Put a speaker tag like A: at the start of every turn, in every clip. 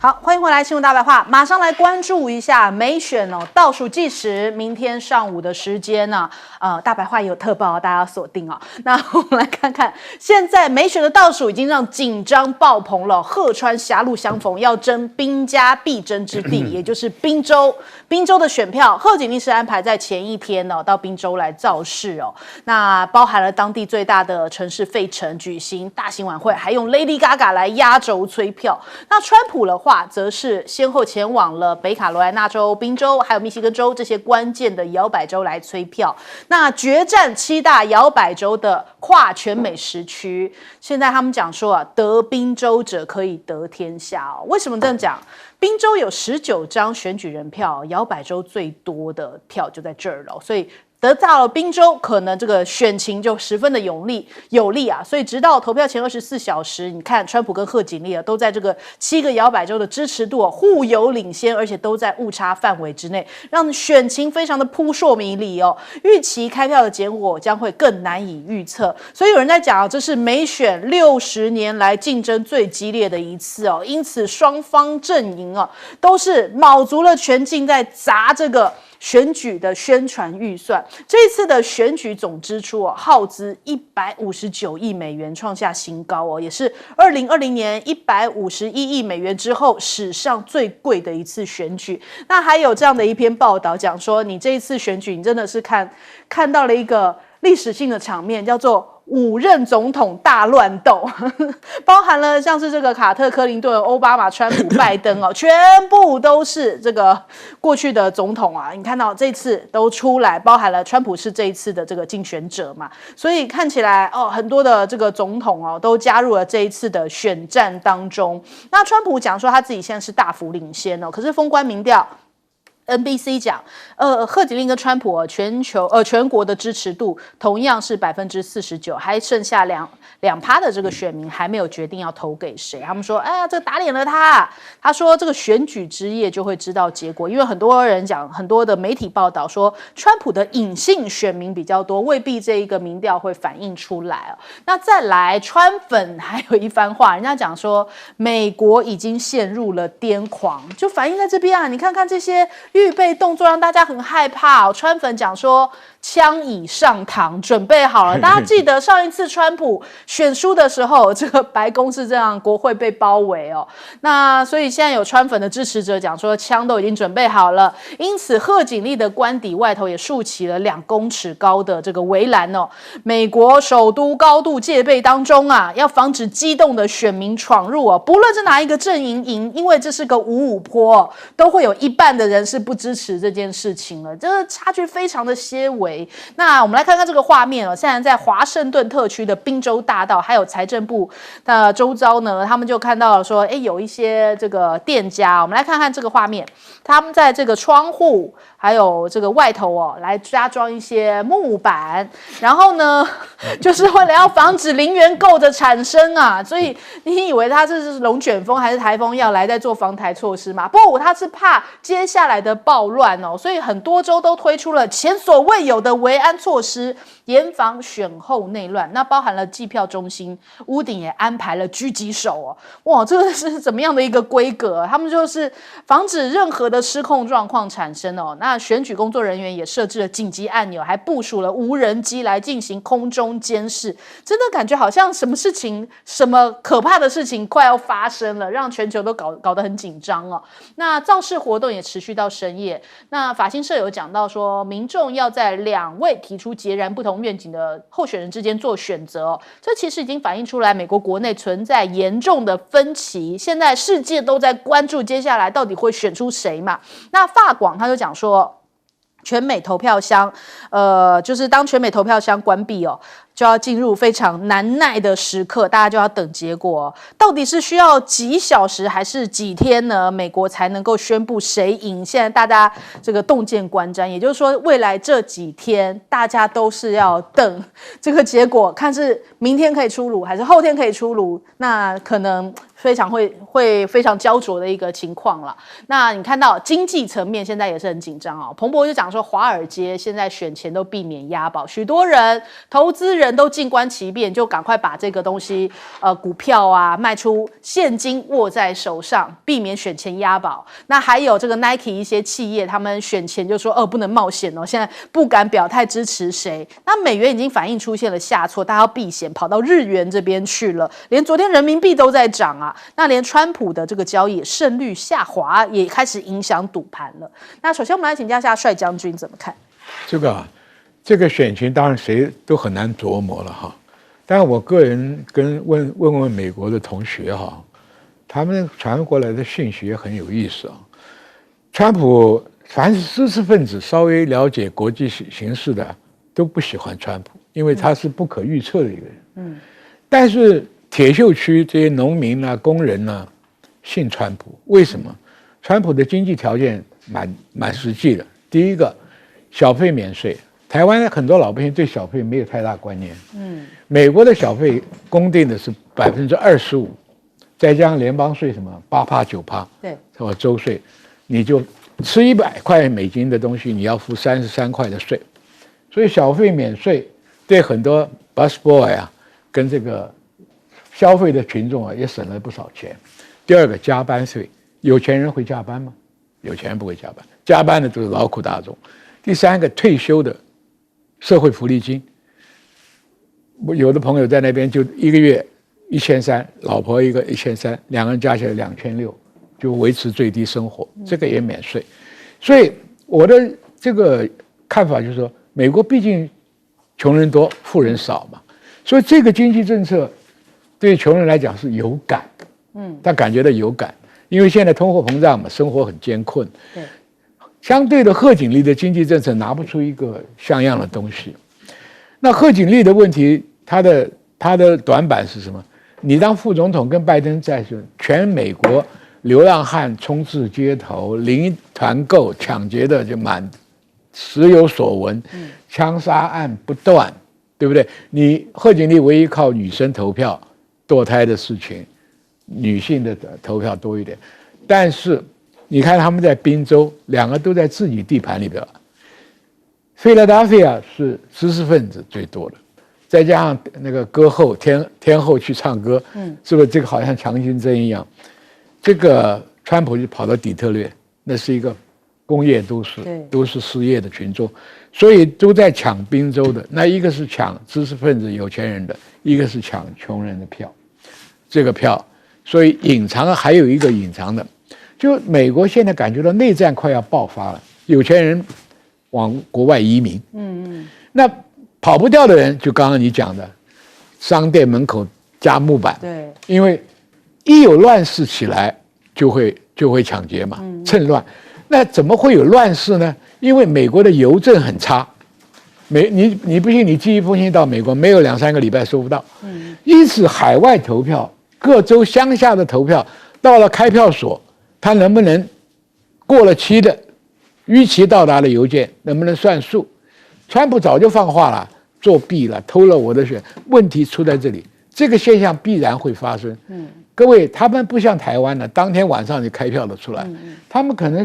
A: 好，欢迎回来，新闻大白话，马上来关注一下美选哦，倒数计时，明天上午的时间呢、大白话也有特报，大家要锁定哦。那我们来看看，现在美选的倒数已经让紧张爆棚了，鹤川狭路相逢，要争兵家必争之地，也就是宾州。宾州的选票，贺锦丽是安排在前一天哦，到宾州来造势哦。那包含了当地最大的城市费城举行大型晚会，还用 Lady Gaga 来压轴催票。那川普的话，则是先后前往了北卡罗来纳州、宾州，还有密西根州这些关键的摇摆州来催票。那决战7大摇摆州的跨全美时区，现在他们讲说啊，得宾州者可以得天下哦。为什么这样讲？宾州有19张选举人票，摇摆州最多的票就在这儿了，所以得到了宾州，可能这个选情就十分的有利啊。所以直到投票前24小时，你看川普跟贺锦丽都在这个7个摇摆州的支持度互有领先，而且都在误差范围之内，让选情非常的扑朔迷离哦。预期开票的结果将会更难以预测，所以有人在讲这是美选60年来竞争最激烈的一次哦。因此双方阵营都是卯足了全劲在砸这个选举的宣传预算。这一次的选举总支出耗资159亿美元，创下新高哦，也是2020年151亿美元之后史上最贵的一次选举。那还有这样的一篇报道讲说，你这一次选举，你真的是看到了一个历史性的场面，叫做5任总统大乱斗，包含了像是这个卡特、克林顿、奥巴马、川普、拜登全部都是这个过去的总统啊。你看到这次都出来，包含了川普是这一次的这个竞选者嘛，所以看起来很多的这个总统都加入了这一次的选战当中。那川普讲说他自己现在是大幅领先可是封关民调NBC 讲，贺锦丽跟川普全国的支持度同样是49%，还剩下2%的这个选民还没有决定要投给谁。他们说，哎呀，这个打脸了他。他说，这个选举之夜就会知道结果，因为很多人讲，很多的媒体报道说，川普的隐性选民比较多，未必这一个民调会反映出来那再来，川粉还有一番话，人家讲说，美国已经陷入了癫狂，就反映在这边啊。你看看这些预备动作让大家很害怕川粉讲说枪已上膛，准备好了。大家记得上一次川普选输的时候，这个白宫是这样，国会被包围那所以现在有川粉的支持者讲说，枪都已经准备好了。因此，贺锦丽的官邸外头也竖起了2公尺高的这个围栏美国首都高度戒备当中要防止激动的选民闯入不论是哪一个阵营赢，因为这是个5-5坡都会有一半的人是不支持这件事情了，这个差距非常的些微。那我们来看看这个画面现在在华盛顿特区的宾州大道，还有财政部的周遭呢，他们就看到了说，有一些这个店家，我们来看看这个画面，他们在这个窗户还有这个外头来加装一些木板，然后呢，就是为了要防止零元购的产生所以你以为他是龙卷风还是台风要来在做防台措施吗？不，他是怕接下来的暴乱所以很多州都推出了前所未有的维安措施，严防选后内乱。那包含了计票中心屋顶也安排了狙击手哇，这个是怎么样的一个规格？他们就是防止任何的失控状况产生那选举工作人员也设置了紧急按钮，还部署了无人机来进行空中监视。真的感觉好像什么事情、什么可怕的事情快要发生了，让全球都搞得很紧张那造势活动也持续到深夜。那法新社有讲到说，民众要在2位提出截然不同愿景的候选人之间做选择这其实已经反映出来美国国内存在严重的分歧。现在世界都在关注接下来到底会选出谁嘛。那法广他就讲说，全美投票箱就是当全美投票箱关闭就要进入非常难耐的时刻，大家就要等结果到底是需要几小时还是几天呢？美国才能够宣布谁赢？现在大家这个洞见观瞻，也就是说，未来这几天大家都是要等这个结果，看是明天可以出炉还是后天可以出炉，那可能会非常焦灼的一个情况了。那你看到经济层面现在也是很紧张彭博就讲说，华尔街现在选前都避免押宝，许多人投资人人都静观其变，就赶快把这个东西股票啊卖出，现金握在手上，避免选前押宝。那还有这个 Nike 一些企业，他们选前就说不能冒险哦，现在不敢表态支持谁。那美元已经反应出现了下挫，大家要避险，跑到日元这边去了，连昨天人民币都在涨啊。那连川普的这个交易胜率下滑，也开始影响赌盘了。那首先我们来请教一下帅将军怎么看
B: 这个选情，当然谁都很难琢磨了哈。但我个人问问美国的同学哈，他们传过来的信息也很有意思啊。川普凡是知识分子稍微了解国际形势的都不喜欢川普，因为他是不可预测的一个人。但是铁锈区这些农民啊、工人啊信川普，为什么？川普的经济条件蛮实际的。第一个，小费免税。台湾很多老百姓对小费没有太大观念。美国的小费公定的是25%，再加上联邦税什么8%、9%，
A: 对，
B: 或州税，你就吃100块美金的东西，你要付33块的税。所以小费免税对很多 busboy 啊跟这个消费的群众啊也省了不少钱。第二个，加班税，有钱人会加班吗？有钱人不会加班，加班的都是劳苦大众。第三个，退休的社会福利金，我有的朋友在那边就一个月1300，老婆一个1300，两个人加起来2600，就维持最低生活，这个也免税。所以我的这个看法就是说，美国毕竟穷人多，富人少嘛，所以这个经济政策对穷人来讲是有感，他感觉到有感，因为现在通货膨胀嘛，生活很艰困。
A: 对。
B: 相对的，贺锦丽的经济政策拿不出一个像样的东西。那贺锦丽的问题，他的短板是什么？你当副总统跟拜登在时，全美国流浪汉充斥街头，零团购抢劫的就时有所闻，枪杀案不断，对不对？你贺锦丽唯一靠女生投票，堕胎的事情，女性的投票多一点，但是。你看他们在宾州，两个都在自己地盘里边。菲拉达菲亚是知识分子最多的，再加上那个歌后天后去唱歌，是不是这个好像强心针一样？这个川普就跑到底特律，那是一个工业都市，都是失业的群众，所以都在抢宾州的。那一个是抢知识分子有钱人的，一个是抢穷人的票，这个票，所以还有一个隐藏的。就美国现在感觉到内战快要爆发了，有钱人往国外移民，那跑不掉的人，就刚刚你讲的，商店门口加木板，
A: 对，因
B: 为一有乱世起来，就会抢劫嘛，趁乱。那怎么会有乱世呢？因为美国的邮政很差，你不信，你寄一封信到美国，没有2-3个礼拜收不到，因此海外投票，各州乡下的投票，到了开票所。他能不能过了期的逾期到达的邮件能不能算数？川普早就放话了，作弊了，偷了我的选。问题出在这里，这个现象必然会发生。各位，他们不像台湾的，当天晚上就开票的出来，他们可能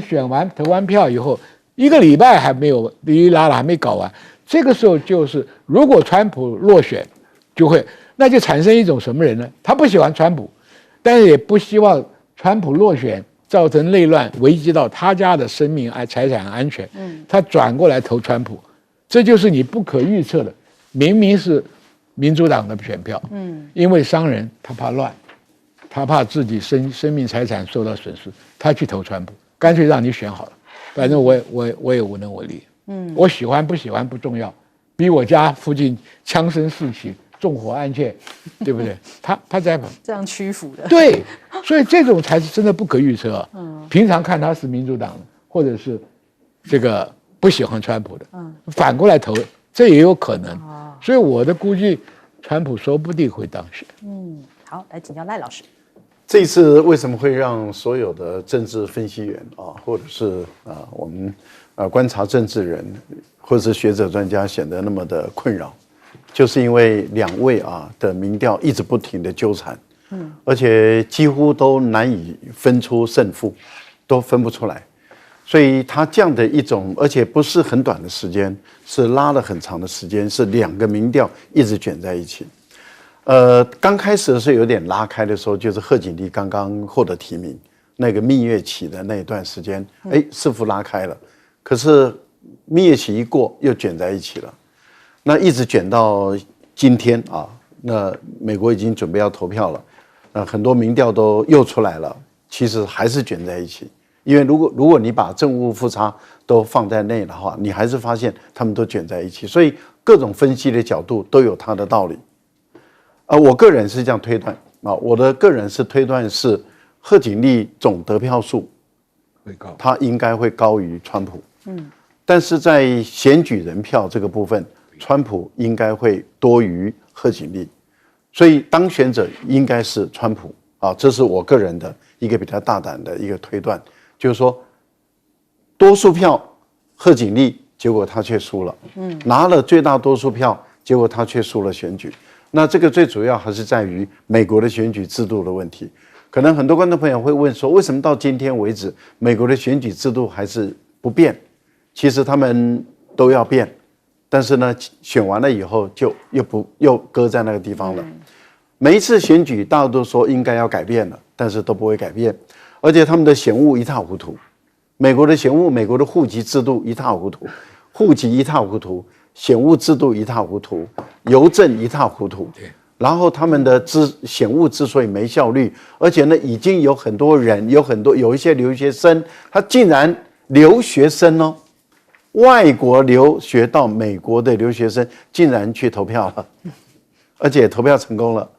B: 投完票以后1个礼拜还没有哩哩啦啦还没搞完。这个时候就是如果川普落选，那就产生一种什么人呢？他不喜欢川普，但是也不希望川普落选。造成内乱，危及到他家的生命财产安全，他转过来投川普，这就是你不可预测的。明明是民主党的选票，因为商人他怕乱，他怕自己生命财产受到损失，他去投川普，干脆让你选好了，反正我也无能为力。我喜欢不喜欢不重要，比我家附近枪声四起。纵火案件，对不对？他在
A: 这样屈服的，
B: 对，所以这种才是真的不可预测。平常看他是民主党的，或者是这个不喜欢川普的，反过来投，这也有可能。所以我的估计，川普说不定会当选。
A: 好，来请教赖老师。
C: 这一次为什么会让所有的政治分析员或者是我们观察政治人或者是学者专家显得那么的困扰？就是因为两位的民调一直不停的纠缠，而且几乎都难以分出胜负，都分不出来。所以他这样的一种，而且不是很短的时间，是拉了很长的时间，是2个民调一直卷在一起。刚开始的时候有点拉开的时候，就是贺锦丽刚刚获得提名，那个蜜月期的那一段时间，似乎拉开了。可是蜜月期一过，又卷在一起了。那一直卷到今天啊，那美国已经准备要投票了，很多民调都又出来了，其实还是卷在一起。因为如果你把正误负差都放在内的话，你还是发现他们都卷在一起。所以各种分析的角度都有它的道理。我个人是这样推断啊，我的个人是推断是贺锦丽总得票数
B: 会高，
C: 他应该会高于川普。但是在选举人票这个部分，川普应该会多于贺锦丽，所以当选者应该是川普啊，这是我个人的一个比较大胆的一个推断，就是说多数票贺锦丽，结果他却输了，拿了最大多数票，结果他却输了选举。那这个最主要还是在于美国的选举制度的问题。可能很多观众朋友会问说，为什么到今天为止，美国的选举制度还是不变？其实他们都要变，但是呢，选完了以后就又搁在那个地方了。每一次选举，大家都说应该要改变了，但是都不会改变，而且他们的选务一塌糊涂。美国的选务，美国的户籍制度一塌糊涂，户籍一塌糊涂，选务制度一塌糊涂，邮政一塌糊涂。然后他们的选务之所以没效率，而且呢，已经有很多人，有一些留学生，他竟然留学生哦，外国留学到美国的留学生竟然去投票了，而且投票成功了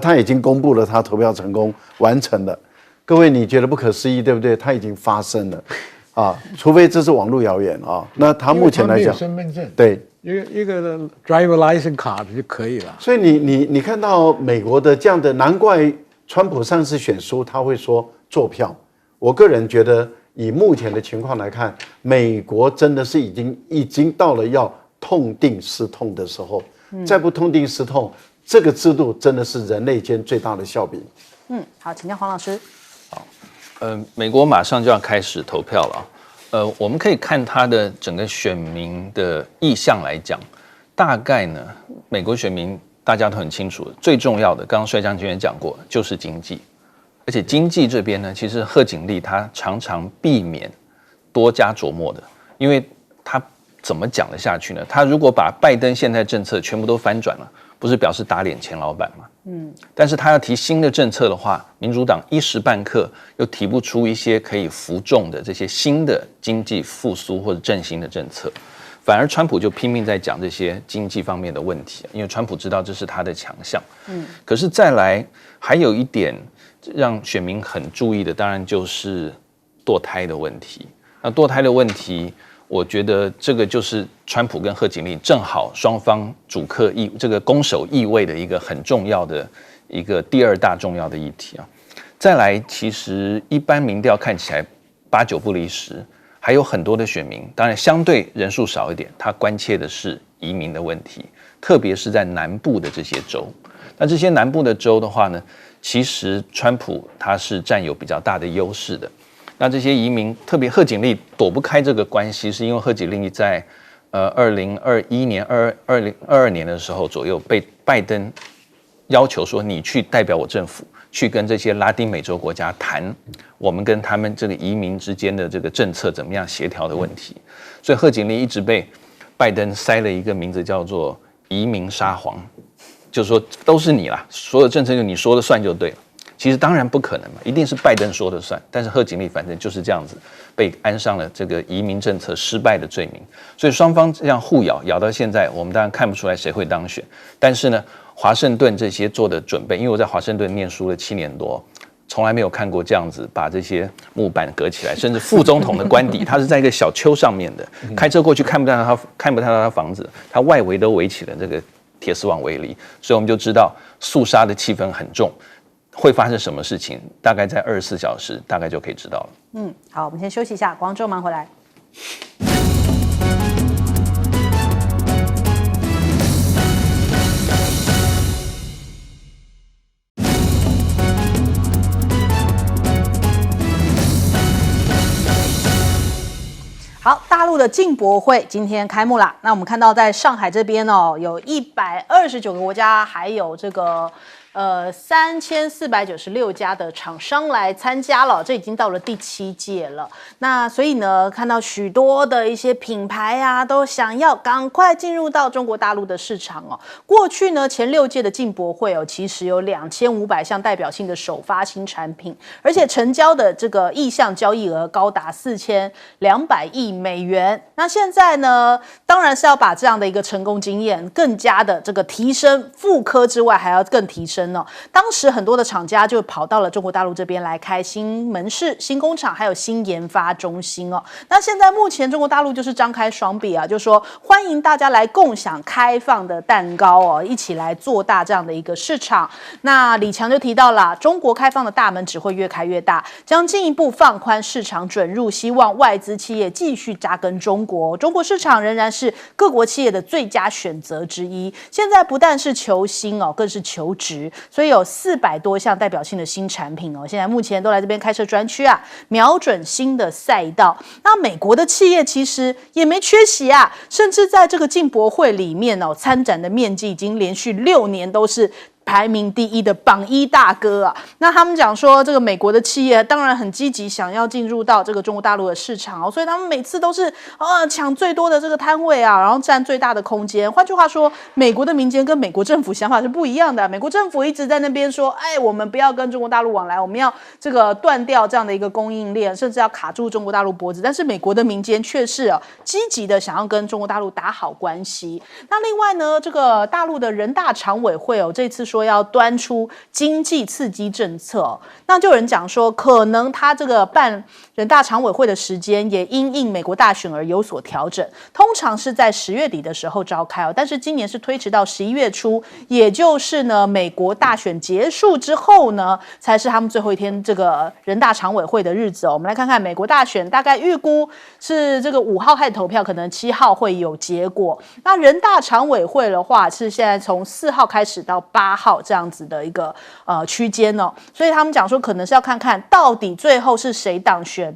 C: 他已经公布了他投票成功完成了。各位你觉得不可思议对不对？他已经发生了除非这是网络谣言那他目前来讲，
B: 身份证
C: 对。
B: 一个 driver license card 就可以了。
C: 所以你看到美国的这样的，难怪川普上次选输他会说做票。我个人觉得，以目前的情况来看，美国真的是已经到了要痛定思痛的时候。再不痛定思痛，这个制度真的是人类间最大的笑柄。
A: 好，请教黄老师。
D: 好，美国马上就要开始投票了。我们可以看他的整个选民的意向来讲，大概呢，美国选民大家都很清楚，最重要的，刚刚帅将军也讲过，就是经济。而且经济这边呢，其实贺锦丽他常常避免多加琢磨的，因为他怎么讲得下去呢？他如果把拜登现在政策全部都翻转了，不是表示打脸钱老板吗？但是他要提新的政策的话，民主党一时半刻又提不出一些可以服众的这些新的经济复苏或者振兴的政策，反而川普就拼命在讲这些经济方面的问题，因为川普知道这是他的强项。可是再来还有一点让选民很注意的，当然就是堕胎的问题。那堕胎的问题，我觉得这个就是川普跟贺锦丽正好双方主客这个攻守易位的一个很重要的一个第二大重要的议题再来，其实一般民调看起来8、9不离10，还有很多的选民，当然相对人数少一点，他关切的是移民的问题，特别是在南部的这些州。那这些南部的州的话呢，其实川普他是占有比较大的优势的。那这些移民，特别贺锦丽躲不开这个关系，是因为贺锦丽在2021年、2022年的时候左右被拜登要求说，你去代表我政府去跟这些拉丁美洲国家谈我们跟他们这个移民之间的这个政策怎么样协调的问题。所以贺锦丽一直被拜登塞了一个名字叫做移民沙皇，就是说都是你啦，所有政策就你说了算就对了。其实当然不可能嘛，一定是拜登说了算。但是贺锦丽反正就是这样子，被安上了这个移民政策失败的罪名。所以双方这样互咬到现在，我们当然看不出来谁会当选。但是呢，华盛顿这些做的准备，因为我在华盛顿念书了7年多，从来没有看过这样子把这些木板隔起来，甚至副总统的官邸，他是在一个小丘上面的，开车过去看不到他房子，他外围都围起了这个铁丝网围篱，所以我们就知道肃杀的气氛很重。会发生什么事情？大概在24小时，大概就可以知道了。
A: 好，我们先休息一下，广州忙回来。陆的进博会今天开幕了。那我们看到在上海这边哦，有129个国家，还有这个3496家的厂商来参加了，这已经到了第7届了。那所以呢，看到许多的一些品牌啊，都想要赶快进入到中国大陆的市场哦。过去呢，前6届的进博会哦，其实有2500项代表性的首发新产品，而且成交的这个意向交易额高达4200亿美元。那现在呢，当然是要把这样的一个成功经验更加的这个提升，复刻之外还要更提升。当时很多的厂家就跑到了中国大陆这边来开新门市、新工厂，还有新研发中心哦。那现在目前中国大陆就是张开双臂啊，就说欢迎大家来共享开放的蛋糕哦，一起来做大这样的一个市场。那李强就提到了，中国开放的大门只会越开越大，将进一步放宽市场准入，希望外资企业继续扎根中国。中国市场仍然是各国企业的最佳选择之一。现在不但是求新哦，更是求职。所以有400多项代表性的新产品哦，现在目前都来这边开设专区啊，瞄准新的赛道。那美国的企业其实也没缺席啊，甚至在这个进博会里面哦，参展的面积已经连续6年都是排名第1的榜1大哥啊。那他们讲说，这个美国的企业当然很积极，想要进入到这个中国大陆的市场哦，所以他们每次都是抢最多的这个摊位啊，然后占最大的空间。换句话说，美国的民间跟美国政府想法是不一样的。美国政府一直在那边说，我们不要跟中国大陆往来，我们要这个断掉这样的一个供应链，甚至要卡住中国大陆脖子。但是美国的民间却是积极的想要跟中国大陆打好关系。那另外呢，这个大陆的人大常委会这次说要端出经济刺激政策，那就有人讲说，可能他这个办人大常委会的时间也因应美国大选而有所调整，通常是在10月底的时候召开但是今年是推迟到11月初，也就是呢美国大选结束之后呢，才是他们最后一天这个人大常委会的日子我们来看看美国大选，大概预估是这个5号开始投票，可能7号会有结果。那人大常委会的话，是现在从4号开始到8号这样子的一个区间所以他们讲说，可能是要看看到底最后是谁当选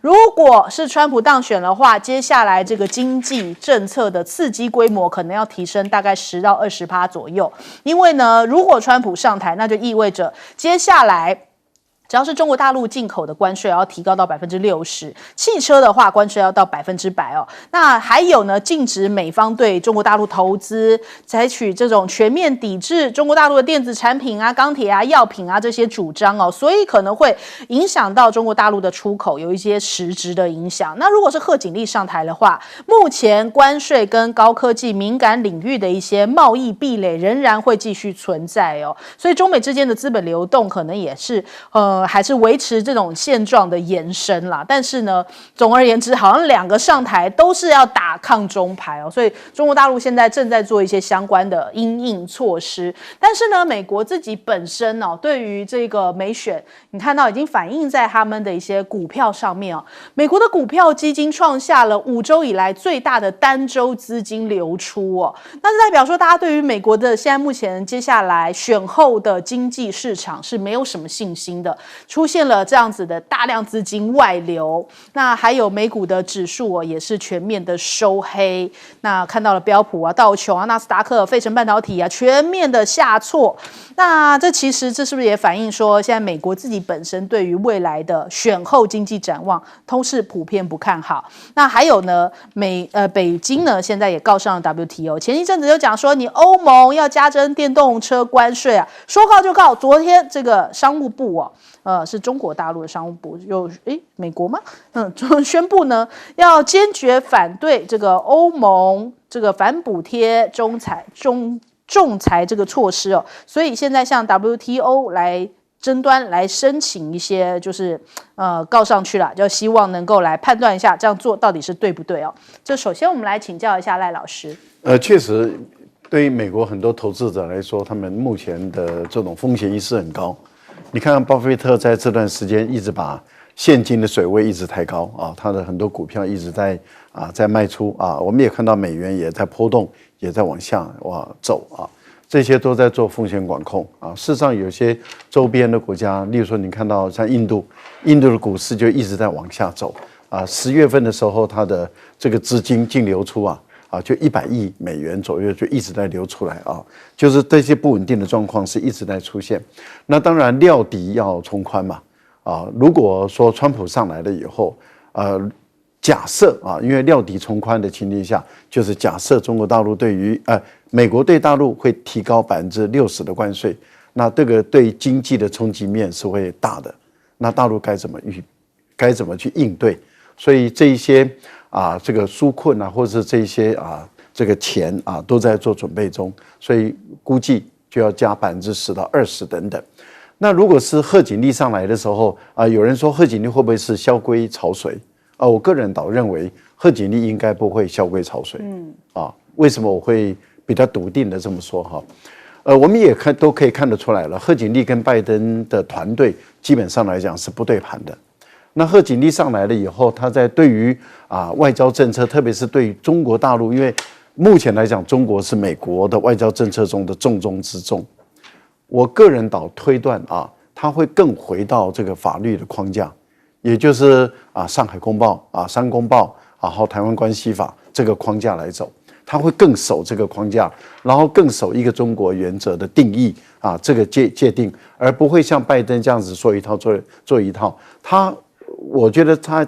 A: 如果是川普当选的话，接下来这个经济政策的刺激规模可能要提升大概10到20%左右，因为呢，如果川普上台，那就意味着接下来只要是中国大陆进口的关税要提高到60%，汽车的话关税要到100%那还有呢，禁止美方对中国大陆投资，采取这种全面抵制中国大陆的电子产品啊、钢铁啊、药品啊这些主张所以可能会影响到中国大陆的出口，有一些实质的影响。那如果是贺锦丽上台的话，目前关税跟高科技敏感领域的一些贸易壁垒仍然会继续存在所以中美之间的资本流动可能也是还是维持这种现状的延伸啦。但是呢，总而言之，好像2个上台都是要打抗中牌所以中国大陆现在正在做一些相关的因应措施。但是呢，美国自己本身对于这个美选，你看到已经反映在他们的一些股票上面美国的股票基金创下了5周以来最大的单周资金流出那是代表说，大家对于美国的现在目前接下来选后的经济市场是没有什么信心的。出现了这样子的大量资金外流，那还有美股的指数也是全面的收黑。那看到了标普道琼纳斯达克、费城半导体全面的下挫。那这是不是也反映说，现在美国自己本身对于未来的选后经济展望都是普遍不看好？那还有呢，北京呢现在也告上了 WTO， 前一阵子就讲说，你欧盟要加征电动车关税说告就告。昨天这个商务部是中国大陆的商务部美国吗？宣布呢要坚决反对这个欧盟这个反补贴仲裁这个措施所以现在向 WTO 来争端，来申请一些就是告上去了，就希望能够来判断一下这样做到底是对不对这首先我们来请教一下赖老师。
C: 确实对于美国很多投资者来说，他们目前的这种风险意识很高。你看看巴菲特在这段时间一直把现金的水位一直抬高他的很多股票一直在卖出我们也看到美元也在波动，也在往下走这些都在做风险管控事实上，有些周边的国家，例如说你看到像印度的股市就一直在往下走10月份的时候，它的这个资金净流出就100亿美元左右就一直在流出来就是这些不稳定的状况是一直在出现。那当然料敌要从宽嘛如果说川普上来了以后假设因为料敌从宽的情况下，就是假设中国大陆对于美国对大陆会提高60%的关税，那这个对经济的冲击面是会大的。那大陆该怎么去应对？所以这一些这个纾困或者是这些这个钱都在做准备中，所以估计就要加10%到20%等等。那如果是贺锦丽上来的时候有人说贺锦丽会不会是萧规曹随我个人倒认为贺锦丽应该不会萧规曹随。为什么我会比较笃定的这么说我们也都可以看得出来了，贺锦丽跟拜登的团队基本上来讲是不对盘的。那贺锦丽上来了以后，他在对于外交政策，特别是对于中国大陆，因为目前来讲，中国是美国的外交政策中的重中之重。我个人倒推断他会更回到这个法律的框架，也就是上海公报三公报然后台湾关系法这个框架来走。他会更守这个框架，然后更守一个中国原则的定义这个界定，而不会像拜登这样子说一套做一套。我觉得他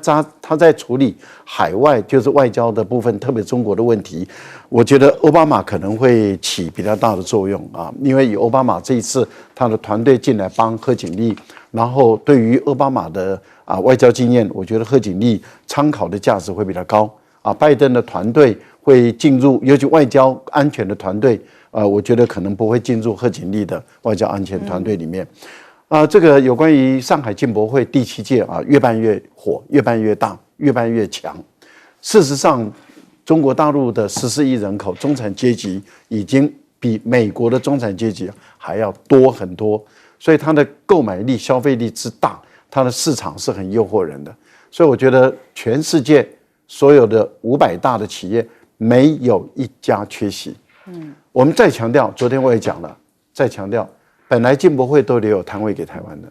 C: 在处理海外就是外交的部分，特别中国的问题，我觉得奥巴马可能会起比较大的作用因为以奥巴马这一次他的团队进来帮贺锦丽，然后对于奥巴马的外交经验，我觉得贺锦丽参考的价值会比较高拜登的团队会进入，尤其外交安全的团队我觉得可能不会进入贺锦丽的外交安全团队里面。这个有关于上海进博会第7届越办越火，越办越大，越办越强。事实上，中国大陆的14亿人口，中产阶级已经比美国的中产阶级还要多很多，所以它的购买力、消费力之大，它的市场是很诱惑人的。所以我觉得全世界所有的500大的企业，没有一家缺席。我们再强调，昨天我也讲了，再强调。本来进博会都留有摊位给台湾的，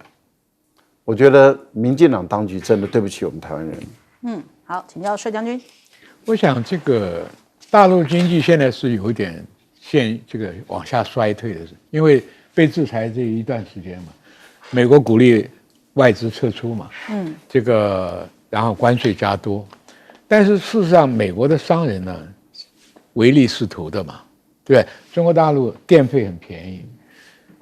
C: 我觉得民进党当局真的对不起我们台湾人。
A: 好，请教帅将军。
B: 我想这个大陆经济现在是有一点这个往下衰退的，因为被制裁这一段时间嘛，美国鼓励外资撤出嘛，这个然后关税加多，但是事实上美国的商人呢唯利是图的嘛，对不对？中国大陆电费很便宜。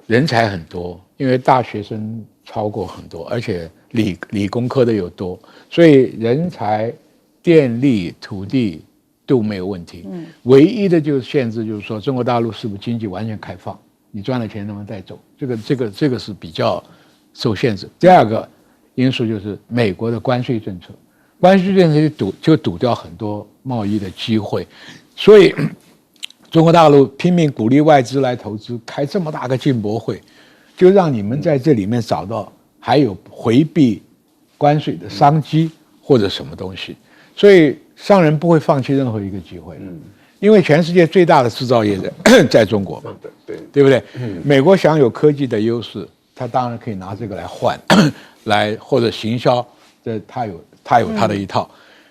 B: 人才很多，因为大学生超过很多，而且理工科的又多，所以人才、电力、土地都没有问题。唯一的就是限制，就是说中国大陆是不是经济完全开放，你赚了钱能不能带走？这个是比较受限制。第二个因素就是美国的关税政策，关税政策就堵掉很多贸易的机会，所以。中国大陆拼命鼓励外资来投资，开这么大个进博会，就让你们在这里面找到还有回避关税的商机或者什么东西，所以商人不会放弃任何一个机会，因为全世界最大的制造业在中国嘛，对不对？美国享有科技的优势，他当然可以拿这个来换，来或者行销，他有他的一套，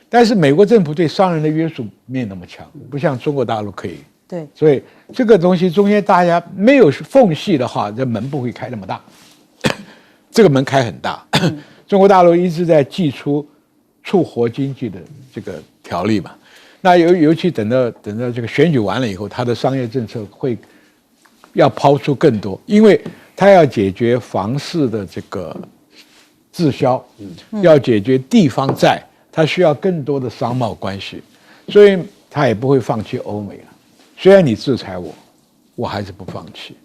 B: 但是美国政府对商人的约束没那么强，不像中国大陆可以。
A: 对，
B: 所以这个东西中间大家没有缝隙的话，这门不会开那么大。这个门开很大。中国大陆一直在祭出促活经济的这个条例嘛，那尤其等到这个选举完了以后，他的商业政策要抛出更多，因为他要解决房市的这个滞销，要解决地方债，他需要更多的商贸关系，所以他也不会放弃欧美了。虽然你制裁我还是不放弃，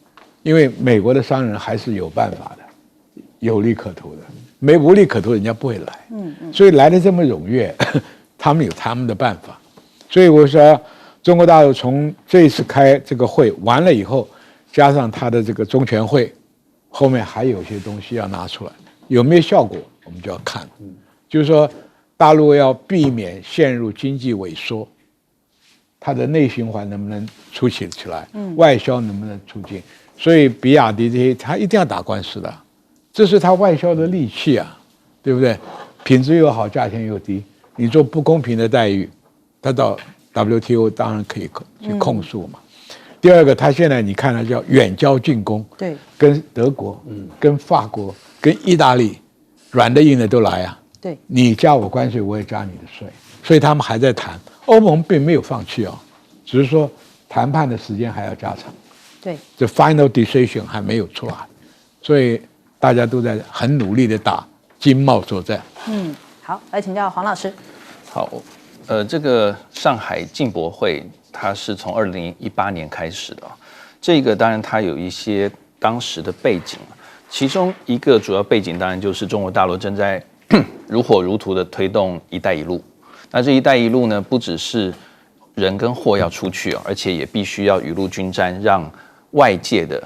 B: 因为美国的商人还是有办法的，有利可图的，无利可图人家不会来。所以来的这么踊跃，他们有他们的办法。所以我说，中国大陆从这一次开这个会完了以后，加上他的这个中全会，后面还有些东西要拿出来，有没有效果我们就要看。就是说，大陆要避免陷入经济萎缩。它的内循环能不能出起来？外销能不能促进？所以比亚迪这些，他一定要打官司的，这是他外销的利器啊，对不对？品质又好，价钱又低，你做不公平的待遇，他到 WTO 当然可以去控诉嘛。第二个，他现在你看他叫远交近攻，
A: 对，
B: 跟德国、跟法国、跟意大利，软的硬的都来啊。
A: 对，
B: 你加我关税，我也加你的税，所以他们还在谈。欧盟并没有放弃哦，只是说谈判的时间还要加长。
A: 对，
B: 这 final decision 还没有出来，所以大家都在很努力的打经贸作战。
A: 好，来请教黄老师。
D: 好，这个上海进博会它是从2018年开始的，这个当然它有一些当时的背景，其中一个主要背景当然就是中国大陆正在如火如荼的推动“一带一路”。那这“一带一路”呢，不只是人跟货要出去，而且也必须要雨露均沾，让外界的，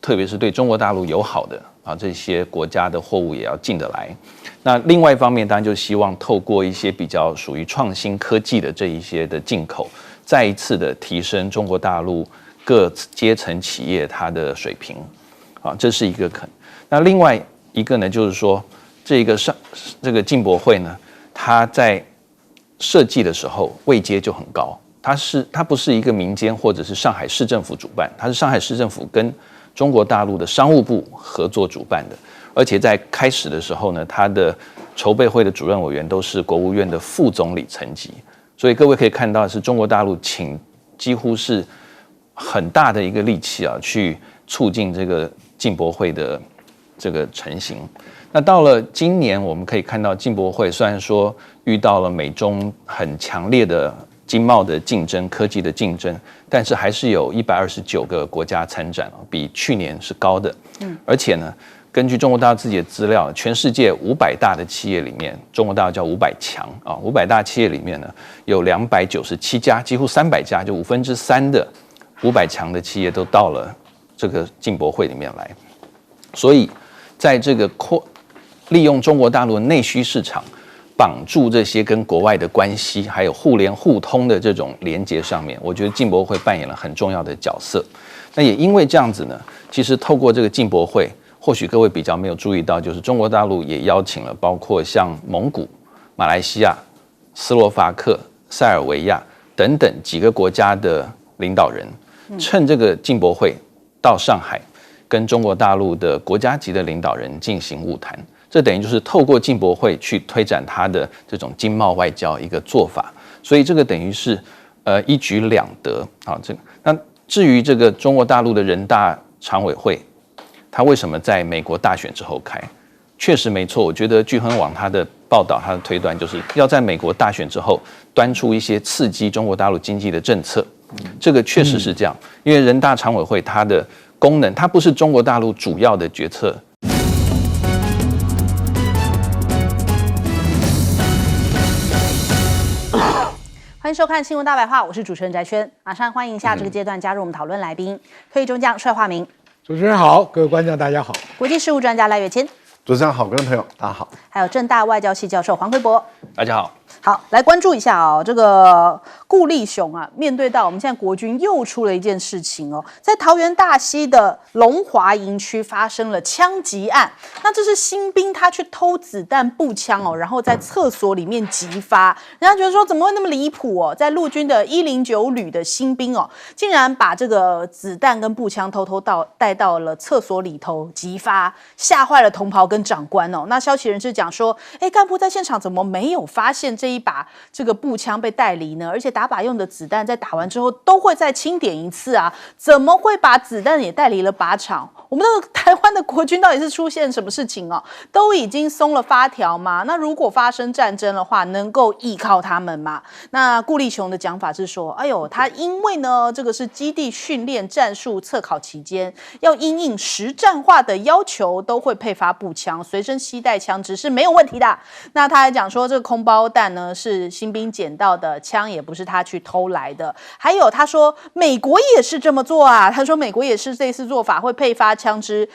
D: 特别是对中国大陆友好的这些国家的货物也要进得来。那另外一方面，当然就希望透过一些比较属于创新科技的这一些的进口，再一次的提升中国大陆各阶层企业它的水平，这是一个可能。那另外一个呢，就是说这个进博会呢，它在设计的时候位阶就很高，它不是一个民间或者是上海市政府主办，它是上海市政府跟中国大陆的商务部合作主办的。而且在开始的时候呢，他的筹备会的主任委员都是国务院的副总理层级，所以各位可以看到，是中国大陆请几乎是很大的一个力气去促进这个进博会的这个成型。那到了今年，我们可以看到进博会虽然说遇到了美中很强烈的经贸的竞争、科技的竞争，但是还是有129个国家参展，比去年是高的。而且呢，根据中国大陆自己的资料，全世界500大的企业里面，中国大陆叫500强500大企业里面呢，有297家，几乎300家，就3/5的500强的企业都到了这个进博会里面来。所以，在这个利用中国大陆的内需市场，绑住这些跟国外的关系，还有互联互通的这种连结上面，我觉得进博会扮演了很重要的角色。那也因为这样子呢，其实透过这个进博会，或许各位比较没有注意到，就是中国大陆也邀请了包括像蒙古、马来西亚、斯洛伐克、塞尔维亚等等几个国家的领导人，趁这个进博会到上海，跟中国大陆的国家级的领导人进行晤谈。这等于就是透过进博会去推展它的这种经贸外交一个做法，所以这个等于是一举两得那至于这个中国大陆的人大常委会，它为什么在美国大选之后开？确实没错，我觉得钜亨网它的报道、它的推断就是要在美国大选之后端出一些刺激中国大陆经济的政策。这个确实是这样，因为人大常委会它的功能，它不是中国大陆主要的决策。
A: 欢迎收看《新闻大白话》，我是主持人翟轩，马上欢迎下这个阶段加入我们讨论来宾，退役中将帅化明，
B: 主持人好，各位观众大家好，
A: 国际事务专家赖岳谦，
C: 主持人好，各位朋友大家好，
A: 还有政大外交系教授黄辉博，
D: 大家好。
A: 好，来关注一下这个顾立雄面对到我们现在国军又出了一件事情在桃园大溪的龙华营区发生了枪击案。那这是新兵他去偷子弹步枪然后在厕所里面击发，人家觉得说怎么会那么离谱在陆军的109旅的新兵竟然把这个子弹跟步枪偷偷带到了厕所里头击发，吓坏了同袍跟长官那消息人士讲说，干部在现场怎么没有发现这一把这个步枪被带离呢？而且打靶用的子弹在打完之后都会再清点一次怎么会把子弹也带离了靶场？我们的台湾的国军到底是出现什么事情都已经松了发条吗？那如果发生战争的话，能够依靠他们吗？那顾立雄的讲法是说，他因为呢这个是基地训练战术测考期间，要因应实战化的要求，都会配发步枪，随身携带枪支是没有问题的。那他还讲说，这个空包弹呢是新兵捡到的，枪也不是他去偷来的。还有他说美国也是这么做他说美国也是类似做法，会配发枪支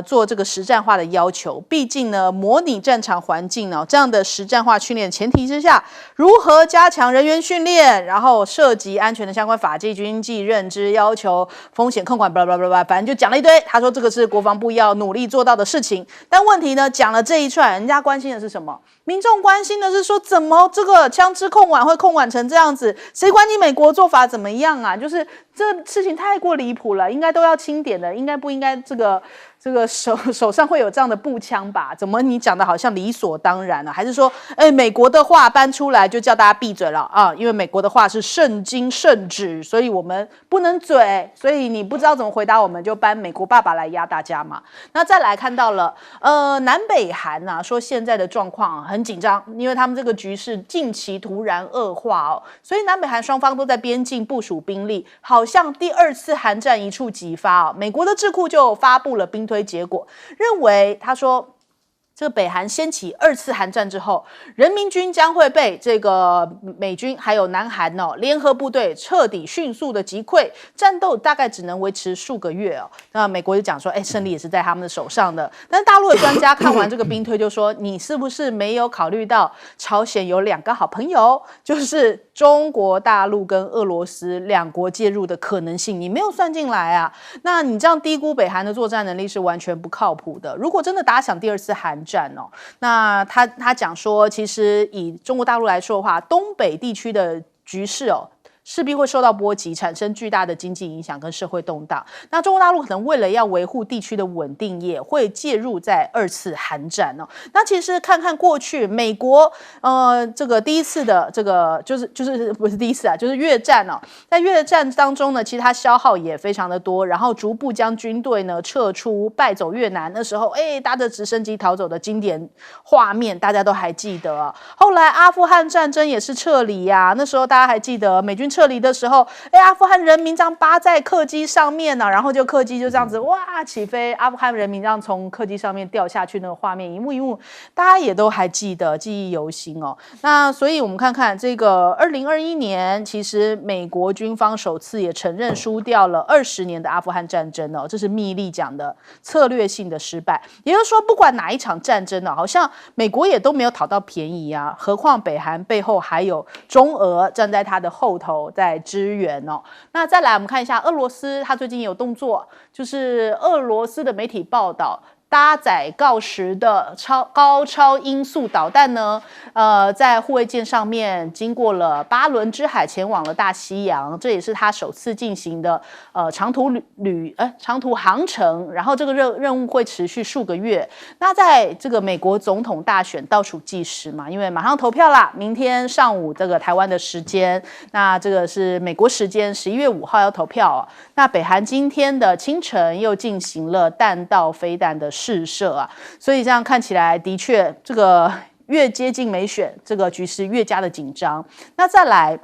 A: 做这个实战化的要求。毕竟呢模拟战场环境这样的实战化训练前提之下，如何加强人员训练，然后涉及安全的相关法纪、军纪认知要求、风险控管blah blah blah blah， 反正就讲了一堆。他说这个是国防部要努力做到的事情。但问题呢，讲了这一串，人家关心的是什么？民众关心的是说，怎怎么这个枪支控管会控管成这样子？谁管你美国做法怎么样啊？就是这事情太过离谱了，应该都要清点的，应该不应该这个手上会有这样的步枪吧？怎么你讲的好像理所当然了？还是说，美国的话搬出来就叫大家闭嘴了啊？因为美国的话是圣经圣旨，所以我们不能嘴，所以你不知道怎么回答，我们就搬美国爸爸来压大家嘛。那再来看到了，南北韩啊，说现在的状况很紧张，因为他们这个局势近期突然恶化哦，所以南北韩双方都在边境部署兵力，好像第2次韩战一触即发哦。美国的智库就发布了兵推结果，认为他说，这个北韩掀起2次韩战之后，人民军将会被这个美军还有南韩联合部队彻底迅速的击溃，战斗大概只能维持数个月哦。那美国就讲说，胜利也是在他们的手上的。但是大陆的专家看完这个兵推就说，你是不是没有考虑到朝鲜有2个好朋友，就是中国大陆跟俄罗斯2国介入的可能性，你没有算进来啊？那你这样低估北韩的作战能力是完全不靠谱的。如果真的打响第2次韩战哦，那他讲说，其实以中国大陆来说的话，东北地区的局势哦，势必会受到波及，产生巨大的经济影响跟社会动荡。那中国大陆可能为了要维护地区的稳定，也会介入在2次韩战哦。那其实看看过去美国这个第一次的这个就是不是第一次啊，就是越战哦，在越战当中呢，其实它消耗也非常的多，然后逐步将军队呢撤出，败走越南。那时候搭着直升机逃走的经典画面，大家都还记得啊。后来阿富汗战争也是撤离啊，那时候大家还记得美军撤离的时候，阿富汗人民这样扒在客机上面呢，然后就客机就这样子哇起飞，阿富汗人民这样从客机上面掉下去那个画面，一幕一幕大家也都还记得，记忆犹新哦。那所以我们看看这个2021年，其实美国军方首次也承认输掉了20年的阿富汗战争哦，这是密利讲的策略性的失败。也就是说，不管哪一场战争呢，好像美国也都没有讨到便宜啊，何况北韩背后还有中俄站在他的后头在支援哦。那再来我们看一下俄罗斯，他最近有动作，就是俄罗斯的媒体报道，搭载锆石的高超音速导弹呢，在护卫舰上面经过了巴伦支海，前往了大西洋，这也是他首次进行的长途航程，然后这个任务会持续数个月。那在这个美国总统大选倒数计时嘛，因为马上投票啦，明天上午这个台湾的时间，那这个是美国时间11月5号要投票啊。那北韩今天的清晨又进行了弹道飞弹的试射啊，所以这样看起来的确这个越接近美选，这个局势越加的紧张。那再来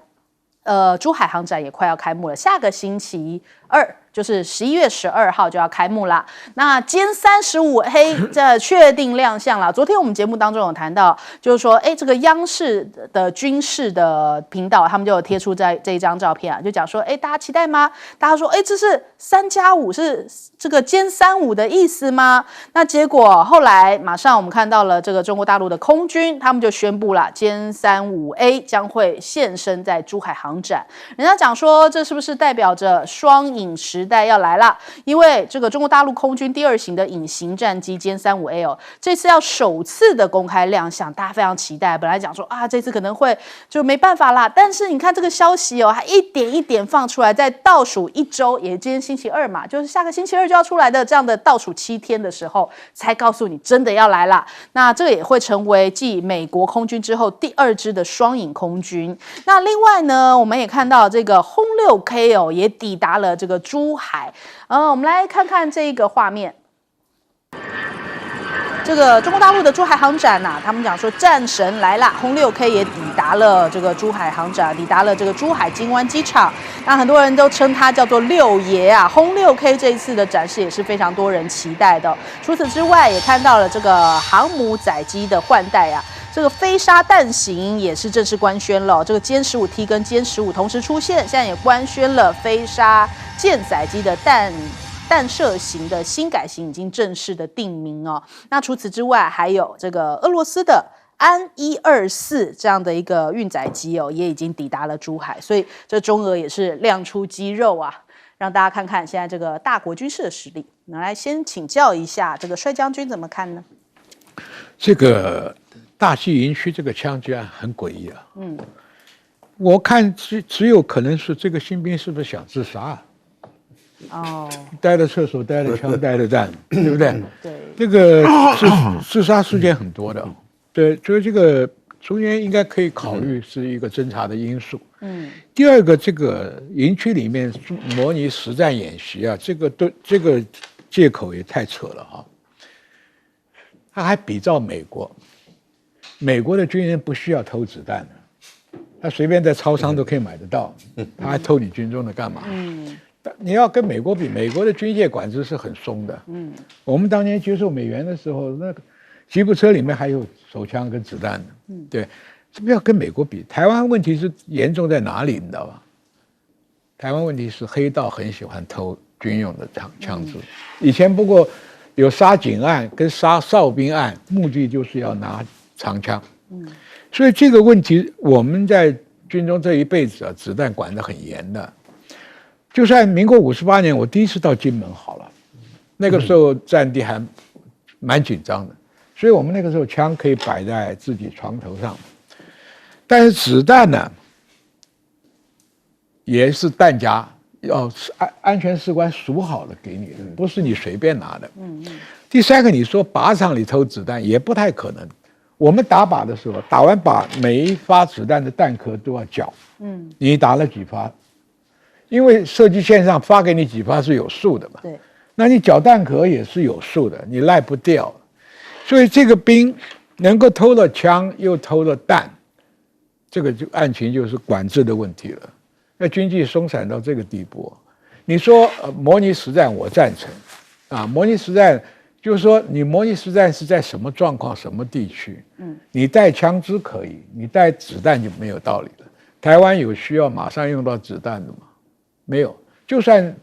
A: 珠海航展也快要开幕了，下个星期2就是11月12号就要开幕啦。那歼35A 这确定亮相了。昨天我们节目当中有谈到，就是说，这个央视的军事的频道，他们就有贴出这一张照片啊，就讲说，大家期待吗？大家说，这是3+5是这个歼35的意思吗？那结果后来马上我们看到了这个中国大陆的空军，他们就宣布了歼35A 将会现身在珠海航展。人家讲说，这是不是代表着双影时代要来了？因为这个中国大陆空军第2型的隐形战机歼35A哦，这次要首次的公开亮相，大家非常期待。本来讲说这次可能会就没办法啦，但是你看这个消息哦，还一点一点放出来，在倒数1周，也今天星期2嘛，就是下个星期2就要出来的这样的倒数7天的时候，才告诉你真的要来了。那这个也会成为继美国空军之后第2支的双影空军。那另外呢，我们也看到这个轰6K 哦，也抵达了这个珠海。我们来看看这个画面。这个中国大陆的珠海航展啊，他们讲说战神来啦，轰6K 也抵达了这个珠海航展，抵达了这个珠海金湾机场。那很多人都称它叫做6爷啊，轰6K 这一次的展示也是非常多人期待的。除此之外，也看到了这个航母载机的换代啊。这个飞鲨弹型也是正式官宣了，这个歼15T 跟歼15同时出现，现在也官宣了飞鲨舰载机的弹射型的新改型已经正式的定名哦。那除此之外，还有这个俄罗斯的安124这样的一个运载机哦，也已经抵达了珠海，所以这中俄也是亮出肌肉啊，让大家看看现在这个大国军事的实力。那来先请教一下这个帅将军怎么看呢？
B: 这个大西营区这个枪击案很诡异啊。我看只有可能是这个新兵是不是想自杀啊？
A: 哦，
B: 带了厕所，带了枪，带了弹，对不对？
A: 对，
B: 这个自杀事件很多的，对，所以这个中间应该可以考虑是一个侦查的因素。第二个，这个营区里面模拟实战演习啊，这个借口也太扯了哈。他还比照美国，美国的军人不需要偷子弹的，他随便在超商都可以买得到，他还偷你军中的干嘛？你要跟美国比，美国的军械管制是很松的。我们当年接受美援的时候，那个吉普车里面还有手枪跟子弹的。对，这不要跟美国比。台湾问题是严重在哪里，你知道吧？台湾问题是黑道很喜欢偷军用的枪支。以前不过有杀警案跟杀哨兵案，目的就是要拿长枪。所以这个问题我们在军中这一辈子啊，子弹管得很严的。就算民国58年，我第一次到金门好了，那个时候战地还蛮紧张的，所以我们那个时候枪可以摆在自己床头上，但是子弹呢，也是弹夹要安全士官数好了给你的，不是你随便拿的。第三个，你说靶场里偷子弹也不太可能。我们打靶的时候，打完靶每一发子弹的弹壳都要缴，你打了几发？因为射击线上发给你几发是有数的嘛，
A: 对，
B: 那你缴弹壳也是有数的，你赖不掉。所以这个兵能够偷了枪又偷了弹，这个就案情就是管制的问题了。那军纪松散到这个地步，你说模拟实战我赞成，啊，模拟实战就是说你模拟实战是在什么状况、什么地区，你带枪支可以，你带子弹就没有道理了。台湾有需要马上用到子弹的吗？没有，就算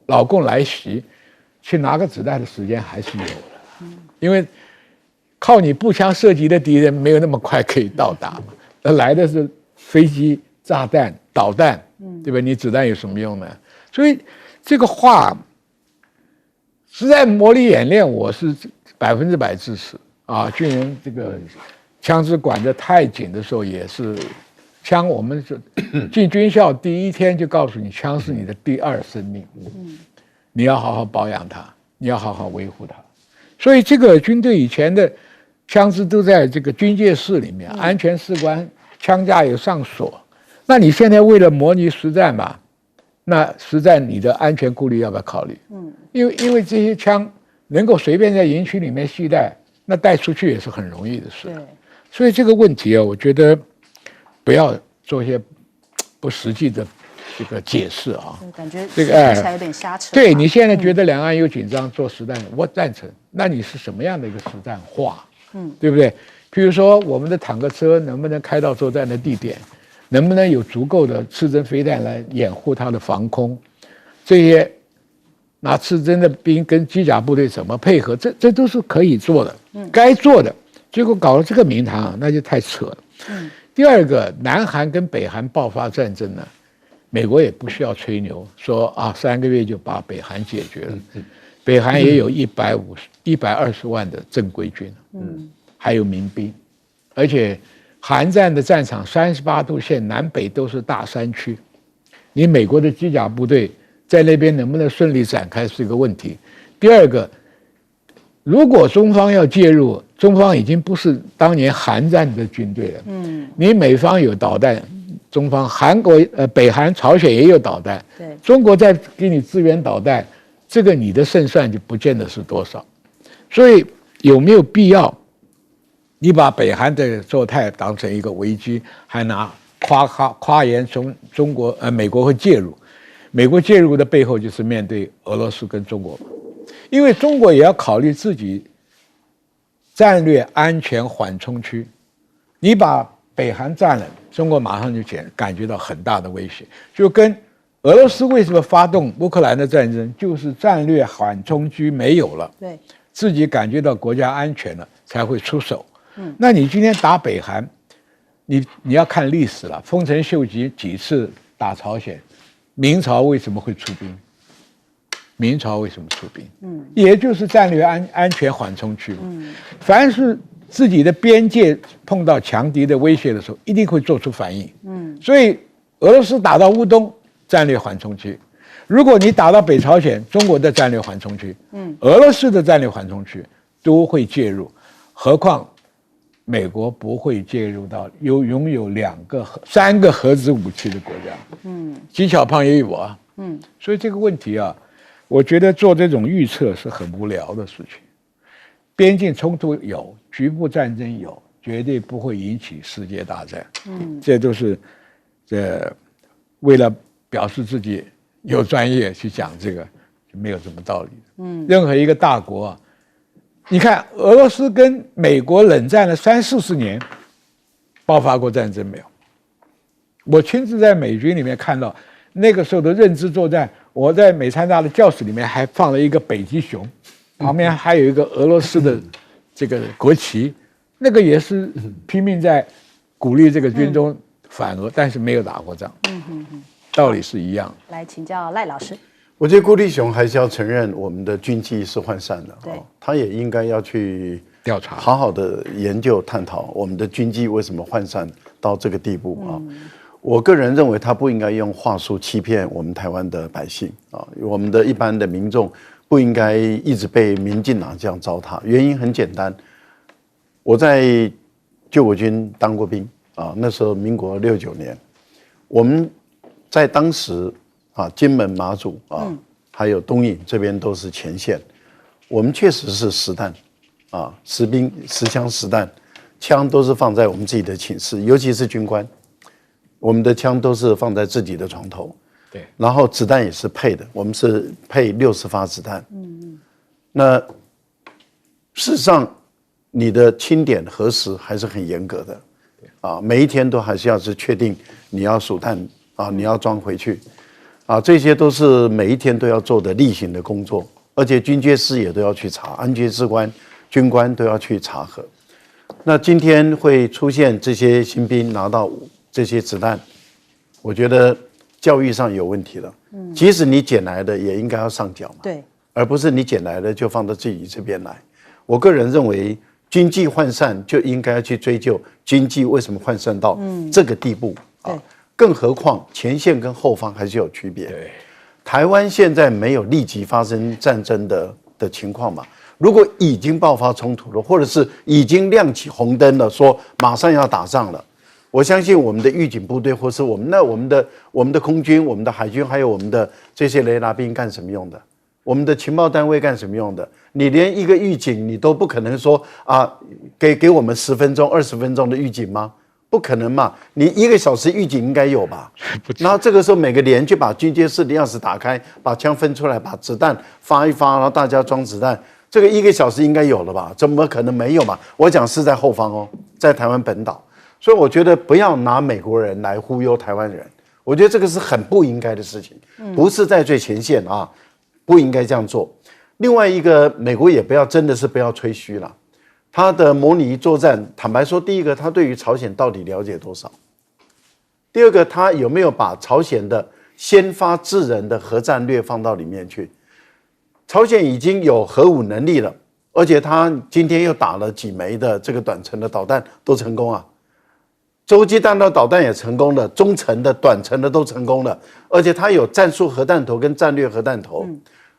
B: 老共来袭，去拿个子弹的时间还是有的，因为靠你步枪射击的敌人没有那么快可以到达嘛，来的是飞机、炸弹、导弹，对吧？你子弹有什么用呢？所以这个话，实在模拟演练，我是100%支持啊。军人这个枪支管得太紧的时候，也是。枪，我们是进军校第一天就告诉你，枪是你的第二生命，你要好好保养它，你要好好维护它。所以这个军队以前的枪支都在这个军械室里面，安全士官枪架有上锁。那你现在为了模拟实战嘛，那实战你的安全顾虑要不要考虑？因为这些枪能够随便在营区里面携带，那带出去也是很容易的事。所以这个问题啊，我觉得。不要做一些不实际的这个解释啊，
A: 感觉这个听起来有点瞎扯。
B: 对，你现在觉得两岸有紧张做实弹，我赞成。那你是什么样的一个实战化？对不对？譬如说我们的坦克车能不能开到作战的地点，能不能有足够的刺针飞弹来掩护它的防空？这些拿刺针的兵跟机甲部队怎么配合？这都是可以做的，该做的。结果搞了这个名堂啊，那就太扯了。第二个，南韩跟北韩爆发战争呢，美国也不需要吹牛说啊3个月就把北韩解决了。北韩也有120万的正规军，还有民兵，而且韩战的战场38度线，南北都是大山区，你美国的机甲部队在那边能不能顺利展开是一个问题。第二个，如果中方要介入，中方已经不是当年韩战的军队了。你美方有导弹，中方北韩、朝鲜也有导弹，中国再给你支援导弹，这个你的胜算就不见得是多少。所以有没有必要，你把北韩的作态当成一个危机，还拿夸言美国会介入？美国介入的背后就是面对俄罗斯跟中国，因为中国也要考虑自己战略安全缓冲区，你把北韩占了，中国马上就感觉到很大的威胁，就跟俄罗斯为什么发动乌克兰的战争，就是战略缓冲区没有了，
A: 对，
B: 自己感觉到国家安全了才会出手。那你今天打北韩，你要看历史了，丰臣秀吉几次打朝鲜，明朝为什么会出兵？明朝为什么出兵？也就是战略安全缓冲区。凡是自己的边界碰到强敌的威胁的时候，一定会做出反应。所以俄罗斯打到乌东，战略缓冲区；如果你打到北朝鲜，中国的战略缓冲区，俄罗斯的战略缓冲区都会介入。何况美国不会介入到拥有3个核子武器的国家。纪晓胖也有啊。所以这个问题啊，我觉得做这种预测是很无聊的事情。边境冲突有，局部战争有，绝对不会引起世界大战。这都是为了表示自己有专业去讲这个，就没有什么道理。任何一个大国啊，你看俄罗斯跟美国冷战了30-40年，爆发过战争没有？我亲自在美军里面看到那个时候的认知作战，我在美参大的教室里面还放了一个北极熊。旁边还有一个俄罗斯的这个国旗，那个也是拼命在鼓励这个军中反俄，但是没有打过仗。道理是一样。
A: 来请教赖老师。
C: 我觉得顾立雄还是要承认我们的军纪是涣散的，
A: 对，
C: 他也应该要去
B: 调查，
C: 好好的研究探讨我们的军纪为什么涣散到这个地步啊。我个人认为他不应该用话术欺骗我们台湾的百姓啊，我们的一般的民众不应该一直被民进党这样糟蹋。原因很简单，我在救国军当过兵啊，那时候民国69年，我们在当时啊，金门、马祖啊，还有东引这边都是前线，我们确实是实弹啊，实兵、实枪、实弹，枪都是放在我们自己的寝室，尤其是军官。我们的枪都是放在自己的床头，
B: 对，
C: 然后子弹也是配的，我们是配60发子弹。那事实上，你的清点核实还是很严格的，啊，每一天都还是要是确定你要数弹啊，你要装回去，啊，这些都是每一天都要做的例行的工作，而且军阶师也都要去查，安监士官、军官都要去查核。那今天会出现这些新兵拿到这些子弹，我觉得教育上有问题了。即使你捡来的，也应该要上缴嘛，
A: 对，
C: 而不是你捡来的就放到自己这边来。我个人认为，军纪涣散就应该去追究军纪为什么涣散到这个地步啊。更何况前线跟后方还是有区别。
B: 对，
C: 台湾现在没有立即发生战争的情况嘛。如果已经爆发冲突了，或者是已经亮起红灯了，说马上要打仗了，我相信我们的预警部队，或是我们的空军、我们的海军，还有我们的这些雷达兵干什么用的？我们的情报单位干什么用的？你连一个预警你都不可能说啊，给我们10分钟、20分钟的预警吗？不可能嘛！你1个小时预警应该有吧？然后这个时候每个连就把军阶室的钥匙打开，把枪分出来，把子弹发一发，然后大家装子弹。这个1个小时应该有了吧？怎么可能没有嘛？我讲是在后方哦，在台湾本岛。所以我觉得不要拿美国人来忽悠台湾人，我觉得这个是很不应该的事情，不是在最前线啊，不应该这样做。另外一个，美国也真的是不要吹嘘了。他的模拟作战，坦白说，第一个，他对于朝鲜到底了解多少？第二个，他有没有把朝鲜的先发制人的核战略放到里面去？朝鲜已经有核武能力了，而且他今天又打了几枚的这个短程的导弹都成功啊，洲际弹道导弹也成功了，中程的、短程的都成功了，而且他有战术核弹头跟战略核弹头，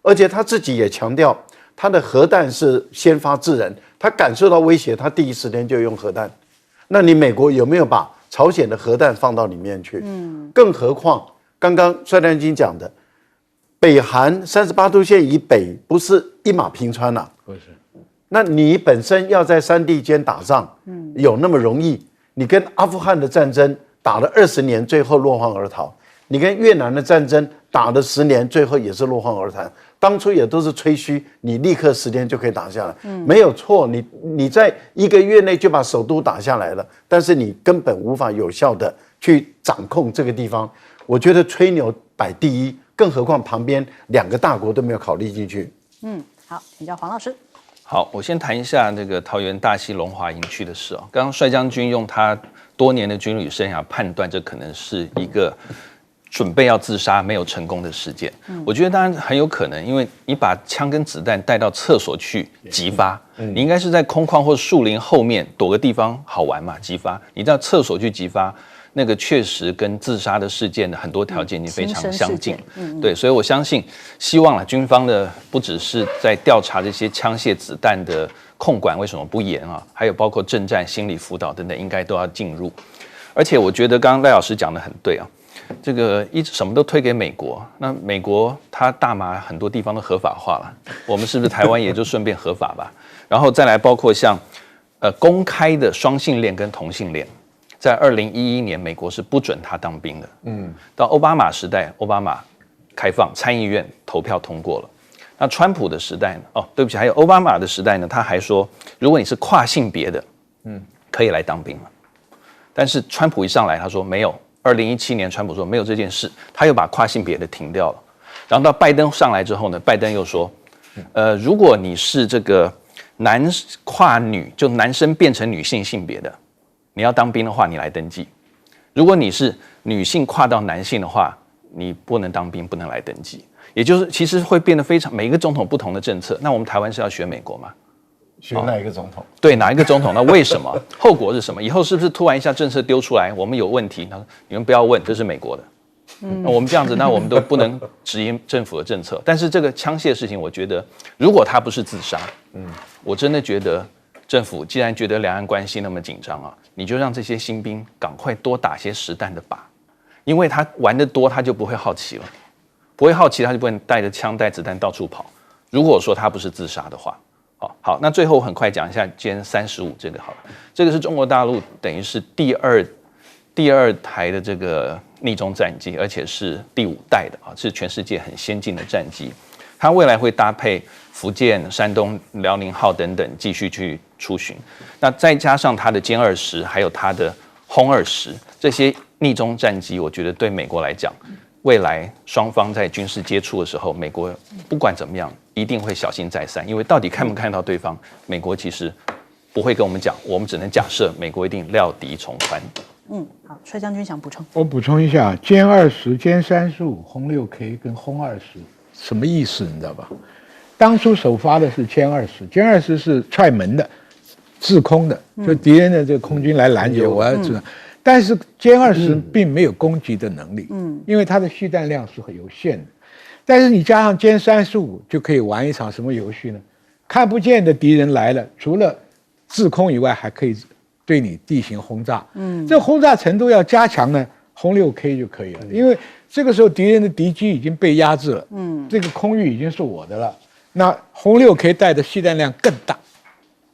C: 而且他自己也强调他的核弹是先发制人，他感受到威胁，他第一时间就用核弹。那你美国有没有把朝鲜的核弹放到里面去？更何况刚刚帅亮君讲的，北韩38度线以北不是一马平川啊，
B: 不是。
C: 那你本身要在山地间打仗，有那么容易？你跟阿富汗的战争打了20年，最后落荒而逃；你跟越南的战争打了10年，最后也是落荒而逃。当初也都是吹嘘，你立刻10天就可以打下来，没有错。你在1个月内就把首都打下来了，但是你根本无法有效的去掌控这个地方。我觉得吹牛摆第一，更何况旁边2个大国都没有考虑进去。
A: 好，请教黄老师。
D: 好，我先谈一下这个桃园大溪龙华营区的事啊。刚刚帅将军用他多年的军旅生涯判断，这可能是一个准备要自杀没有成功的事件。我觉得当然很有可能，因为你把枪跟子弹带到厕所去击发，你应该是在空旷或树林后面躲个地方好玩嘛，击发。你到厕所去击发，那个确实跟自杀的事件的很多条件已经非常相近。对，所以我相信，希望了军方的不只是在调查这些枪械子弹的控管为什么不严啊，还有包括政战、心理辅导等等，应该都要进入。而且我觉得刚刚赖老师讲的很对啊。这个什么都推给美国，那美国它大麻很多地方都合法化了，我们是不是台湾也就顺便合法吧？然后再来包括像公开的双性恋跟同性恋，在2011年美国是不准他当兵的，到奥巴马时代，奥巴马开放参议院投票通过了。那川普的时代呢？对不起，还有奥巴马的时代呢，他还说，如果你是跨性别的，可以来当兵了。但是川普一上来，他说没有。2017年，川普说没有这件事，他又把跨性别的停掉了。然后到拜登上来之后呢，拜登又说，如果你是这个男跨女，就男生变成女性性别的，你要当兵的话，你来登记；如果你是女性跨到男性的话，你不能当兵，不能来登记。也就是其实会变得非常每一个总统不同的政策。那我们台湾是要学美国吗？
C: 学哪一个总统？
D: 对，哪一个总统？那为什么？后果是什么？以后是不是突然一下政策丢出来，我们有问题？他说你们不要问，这是美国的。那我们这样子，那我们都不能质疑政府的政策。但是这个枪械事情，我觉得如果他不是自杀，我真的觉得政府既然觉得两岸关系那么紧张啊，你就让这些新兵赶快多打些实弹的靶，因为他玩得多，他就不会好奇了，不会好奇，他就不会带着枪带子弹到处跑。如果说他不是自杀的话。好，那最后我很快讲一下歼35这个好了，这个是中国大陆等于是第二台的这个逆中战机，而且是第5代的啊，是全世界很先进的战机。它未来会搭配福建、山东、辽宁号等等继续去出巡。那再加上它的歼20，还有它的轰20这些逆中战机，我觉得对美国来讲，未来双方在军事接触的时候，美国不管怎么样，一定会小心再三，因为到底看不看到对方，美国其实不会跟我们讲，我们只能假设美国一定料敌从宽。
A: 好，帅将军想补充。
B: 我补充一下，歼20、歼35、轰6K 跟轰20什么意思？你知道吧？当初首发的是歼20，歼20是踹门的、制空的，就敌人的这个空军来拦截，我要知道。但是歼20并没有攻击的能力，因为它的蓄弹量是很有限的。但是你加上歼35，就可以玩一场什么游戏呢？看不见的敌人来了，除了制空以外，还可以对你地形轰炸。这轰炸程度要加强呢，轰6K 就可以了。因为这个时候敌人的敌机已经被压制了，这个空域已经是我的了。那轰6K 带的蓄弹量更大，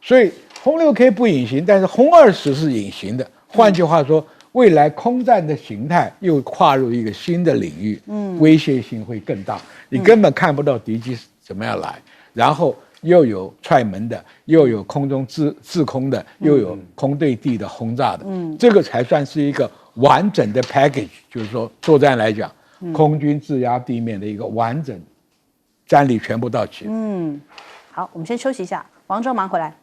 B: 所以轰6K 不隐形，但是轰20是隐形的。换句话说，未来空战的形态又跨入一个新的领域，威胁性会更大，你根本看不到敌机怎么样来，然后又有踹门的，又有空中制空的，又有空对地的轰炸的，这个才算是一个完整的 package， 就是说作战来讲，空军制压地面的一个完整战力全部到齐。
A: 好，我们先休息一下，王正马上回来。